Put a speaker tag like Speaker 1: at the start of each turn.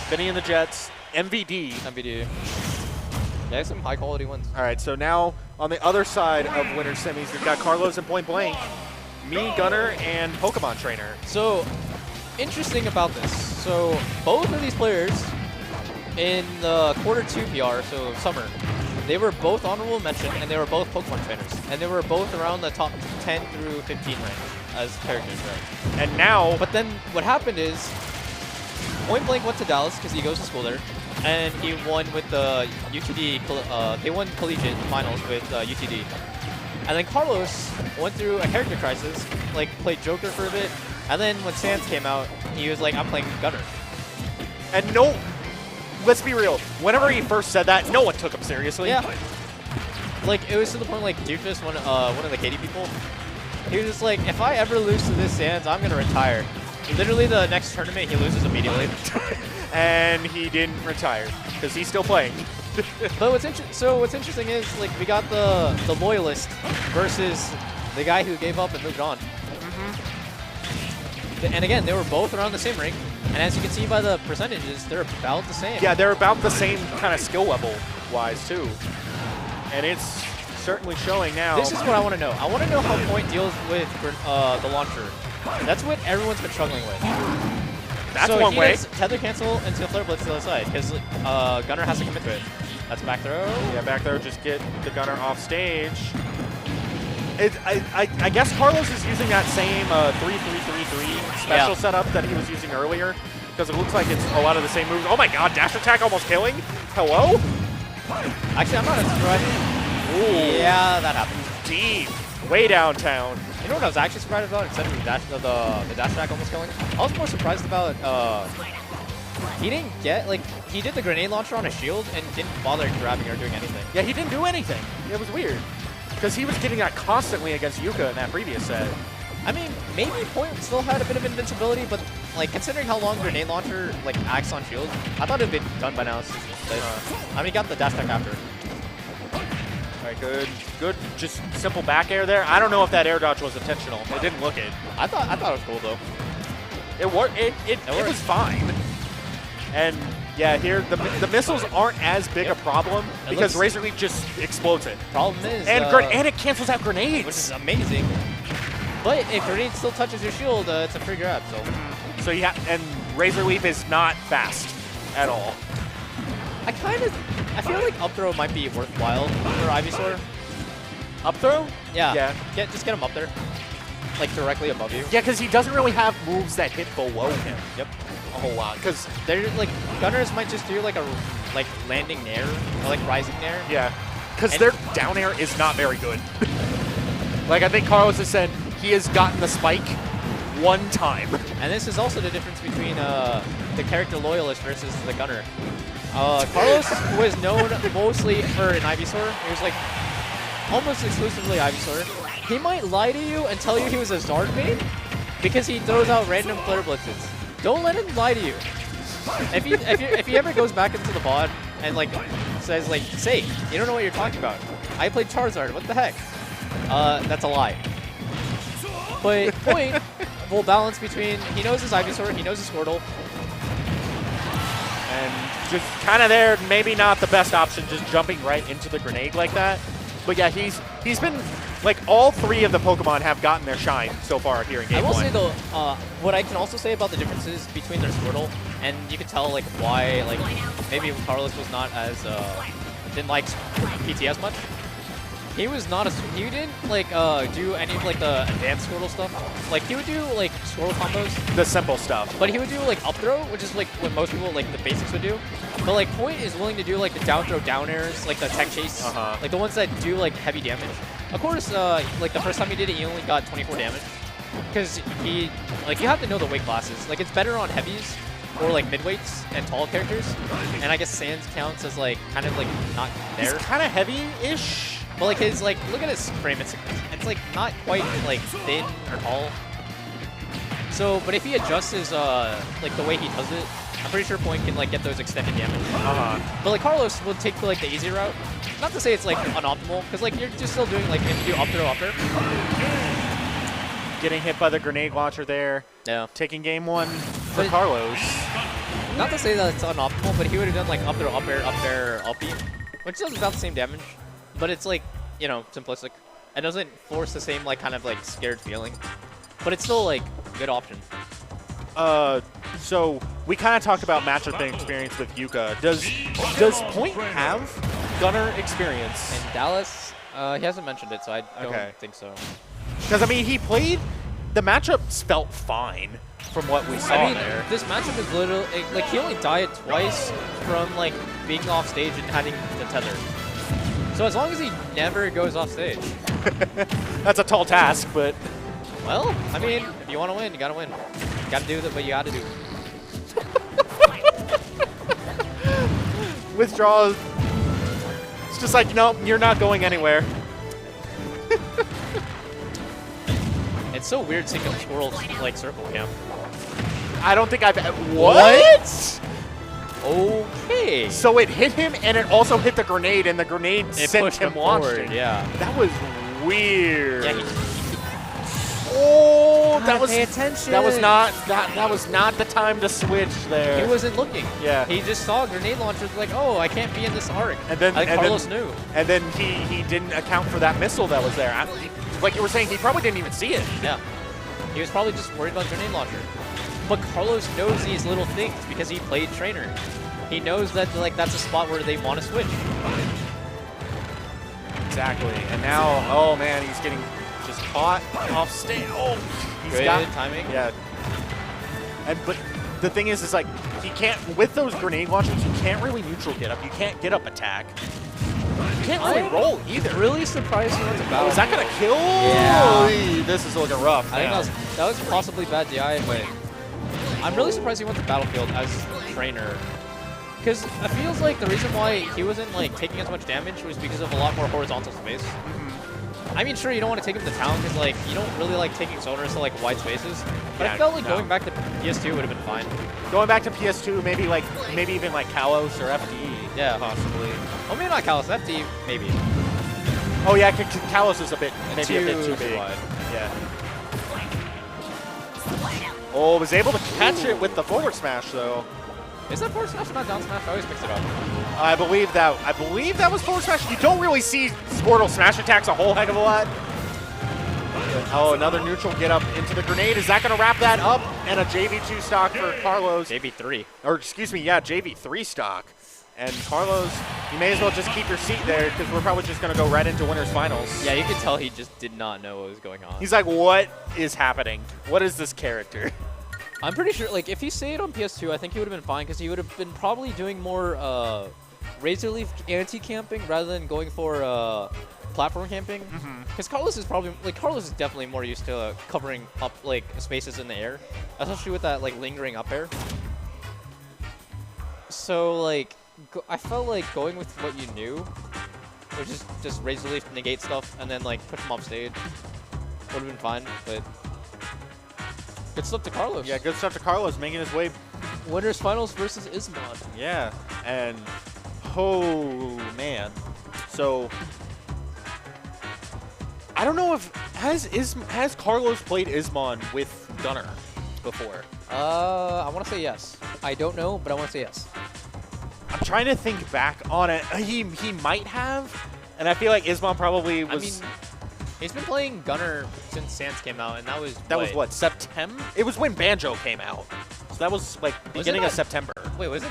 Speaker 1: Benny and the Jets, MVD.
Speaker 2: MVD. Yeah, some high quality ones.
Speaker 1: All right, so now on the other side of winter semis, we've got Carlos and Point Blank, me, Gunner, and Pokemon Trainer.
Speaker 2: So, interesting about this. So, both of these players in the quarter 2 PR, so summer, they were both honorable mention, and they were both Pokemon trainers. And they were both around the top 10 through 15 range as characters, right?
Speaker 1: And now,
Speaker 2: But then what happened is, Point Blank went to Dallas because he goes to school there, and he won with the UTD, they won collegiate finals with UTD. And then Carlos went through a character crisis, like played Joker for a bit, and then when Sans came out, he was like, I'm playing Gunner.
Speaker 1: and no, let's be real, whenever he first said that, no one took him seriously.
Speaker 2: Yeah. Like, it was to the point, like, Doofus, one of the Katie people, he was just like, if I ever lose to this Sans, I'm going to retire. Literally the next tournament, he loses immediately.
Speaker 1: And he didn't retire, because he's still playing.
Speaker 2: But what's interesting is, like, we got the loyalist versus the guy who gave up and moved on. And again, they were both around the same rank, and as you can see by the percentages, they're about the same.
Speaker 1: Yeah, they're about the same kind of skill level-wise, too. And it's certainly showing now.
Speaker 2: This is what I want to know. I want to know how Point deals with the launcher. That's what everyone's been struggling with.
Speaker 1: That's
Speaker 2: so
Speaker 1: one
Speaker 2: he
Speaker 1: way.
Speaker 2: does tether cancel into Flare Blitz to the other side, because Gunner has to commit to it. That's back throw.
Speaker 1: Yeah, back there, just get the Gunner off stage. I guess Carlos is using that same 3-3-3-3 special setup that he was using earlier, because it looks like it's a lot of the same moves. Oh my god, dash attack almost killing? Hello?
Speaker 2: Actually, I'm not surprised.
Speaker 1: Ooh.
Speaker 2: Yeah, that happened.
Speaker 1: Deep. Way downtown.
Speaker 2: You know what I was actually surprised about instead of the dash attack almost killing? I was more surprised about he didn't get, like, he did the grenade launcher on a shield and didn't bother grabbing or doing anything.
Speaker 1: Yeah, he didn't do anything. It was weird. Because he was getting that constantly against Yuka in that previous set.
Speaker 2: I mean, maybe Point still had a bit of invincibility, but, like, considering how long grenade launcher, like, acts on shield, I thought it would have been done by now. I mean, he got the dash attack after.
Speaker 1: All right, good, just simple back air there. I don't know if that air dodge was intentional. It didn't look it.
Speaker 2: I thought it was cool, though.
Speaker 1: It worked. It was fine. And yeah, here the missiles aren't as big a problem because Razor Leaf just explodes it.
Speaker 2: Problem is,
Speaker 1: and it cancels out grenades,
Speaker 2: which is amazing. But if grenade still touches your shield, it's a free grab.
Speaker 1: So yeah, and Razor Leaf is not fast at all.
Speaker 2: I feel like up throw might be worthwhile for Ivysaur.
Speaker 1: Up throw?
Speaker 2: Yeah.
Speaker 1: Yeah.
Speaker 2: Just get him up there, like directly above you.
Speaker 1: Yeah, because he doesn't really have moves that hit below him.
Speaker 2: Yep.
Speaker 1: A whole lot. Because
Speaker 2: they're like Gunners might just do like a landing nair or like rising nair.
Speaker 1: Yeah. Because their down air is not very good. Like I think Carlos has said, he has gotten the spike one time.
Speaker 2: And this is also the difference between the character loyalist versus the gunner. Carlos was known mostly for an Ivysaur. He was like almost exclusively Ivysaur. He might lie to you and tell you he was a Zard main because he throws out random flare blitzes. Don't let him lie to you. If he ever goes back into the VOD and like says like, "Say, you don't know what you're talking about. I played Charizard. What the heck?" That's a lie. But Point will balance between he knows his Ivysaur, he knows his Squirtle.
Speaker 1: And just kind of there, maybe not the best option, just jumping right into the grenade like that. But yeah, he's been, like, all three of the Pokemon have gotten their shine so far here in Game 1.
Speaker 2: I will say, though, what I can also say about the differences between their Squirtle, and you can tell, like, why, like, maybe Carlos was not as, didn't like PT as much. He was not he didn't, like, do any of, like, the advanced Squirtle stuff. Like, he would do, like, Squirtle combos.
Speaker 1: The simple stuff.
Speaker 2: But he would do, like, up throw, which is, like, what most people, like, the basics would do. But, like, Point is willing to do, like, the down throw down airs, like, the tech chase. Like, the ones that do, like, heavy damage. Of course, like, the first time he did it, he only got 24 damage. Because he, like, you have to know the weight classes. Like, it's better on heavies or, like, midweights and tall characters. And I guess Sans counts as, like, kind of, like, not there.
Speaker 1: He's kind of heavy-ish.
Speaker 2: But like his look at his frame. It's like not quite like thin or tall. So, but if he adjusts his like the way he does it, I'm pretty sure Point can like get those extended damage. But like Carlos will take like the easy route. Not to say it's like unoptimal, because like you're just still doing like if you do up there.
Speaker 1: Getting hit by the grenade launcher there.
Speaker 2: Yeah.
Speaker 1: Taking game one for Carlos.
Speaker 2: not to say that it's unoptimal, but he would have done like up air, up E, which does about the same damage, but it's like, you know, simplistic. It doesn't force the same like kind of like scared feeling, but it's still like a good option.
Speaker 1: So we kind of talked about matchup experience with Yuka. Does Point have Gunner experience?
Speaker 2: In Dallas, he hasn't mentioned it, so I don't think so.
Speaker 1: Because I mean, he played. The matchups felt fine from what we saw there.
Speaker 2: This matchup is literally like he only died twice from like being off stage and having the tether. So as long as he never goes off stage.
Speaker 1: That's a tall task, but
Speaker 2: well, I mean, if you want to win, you gotta win. You gotta do what you gotta do.
Speaker 1: Withdraws. It's just like, no, you're not going anywhere.
Speaker 2: It's so weird seeing a squirrel like circle camp.
Speaker 1: I don't think I've. What?
Speaker 2: Okay.
Speaker 1: So it hit him, and it also hit the grenade, and the grenade sent him launching.
Speaker 2: Yeah.
Speaker 1: That was weird.
Speaker 2: Yeah,
Speaker 1: that was.
Speaker 2: Pay attention.
Speaker 1: That was not the time to switch there.
Speaker 2: He wasn't looking.
Speaker 1: Yeah.
Speaker 2: He just saw grenade launchers like, oh, I can't be in this arc.
Speaker 1: And then
Speaker 2: Carlos knew.
Speaker 1: And then he didn't account for that missile that was there. Like you were saying, he probably didn't even see it.
Speaker 2: Yeah. He was probably just worried about grenade launcher. But Carlos knows these little things because he played trainer. He knows that like that's a spot where they want to switch.
Speaker 1: Exactly. And now, oh man, he's getting just caught off stage. Oh, he's got
Speaker 2: timing.
Speaker 1: Yeah. But the thing is like he can't with those grenade launchers. You can't really neutral get up. You can't get up attack. You can't really roll either.
Speaker 2: Really surprised he went to battle.
Speaker 1: Is that gonna kill?
Speaker 2: Yeah.
Speaker 1: This is looking rough.
Speaker 2: I think that was possibly bad DI, but I'm really surprised he went to Battlefield as trainer. Because it feels like the reason why he wasn't like taking as much damage was because of a lot more horizontal space. I mean, sure, you don't want to take him to town because like you don't really like taking zoners to like wide spaces. But I felt like going back to PS2 would have been fine.
Speaker 1: Going back to PS2, maybe even like Kalos or FD.
Speaker 2: Yeah,
Speaker 1: possibly.
Speaker 2: Well, maybe not Kalos, FD maybe.
Speaker 1: Oh yeah, Kalos is a bit a bit too big.
Speaker 2: Wide.
Speaker 1: Yeah. Oh, was able to catch it with the forward smash though.
Speaker 2: Is that forward smash or not down smash? I always mix it up.
Speaker 1: I believe that was forward smash. You don't really see Squirtle smash attacks a whole heck of a lot. Oh, another neutral get up into the grenade. Is that going to wrap that up? And a JV2 stock for Carlos.
Speaker 2: JV3.
Speaker 1: Or excuse me, yeah, JV3 stock. And Carlos, you may as well just keep your seat there because we're probably just going to go right into winners finals.
Speaker 2: Yeah, you can tell he just did not know what was going on.
Speaker 1: He's like, what is happening? What is this character?
Speaker 2: I'm pretty sure, like, if he stayed on PS2, I think he would have been fine because he would have been probably doing more Razor Leaf anti-camping rather than going for platform camping. Because Carlos is definitely more used to covering up, like, spaces in the air, especially with that, like, lingering up air. So, like, I felt like going with what you knew, which is just Razor Leaf negate stuff and then, like, push him off stage would have been fine, but good stuff to Carlos.
Speaker 1: Yeah, good stuff to Carlos, making his way.
Speaker 2: Winners finals versus Ismon.
Speaker 1: Yeah, and oh man, so I don't know if has Carlos played Ismon with Gunner before.
Speaker 2: I want to say yes. I don't know, but I want to say yes.
Speaker 1: I'm trying to think back on it. He might have, and I feel like Ismon probably was.
Speaker 2: I mean, he's been playing Gunner since Sans came out, and that was
Speaker 1: what, September? It was when Banjo came out. So that was like beginning of September.
Speaker 2: Wait, was it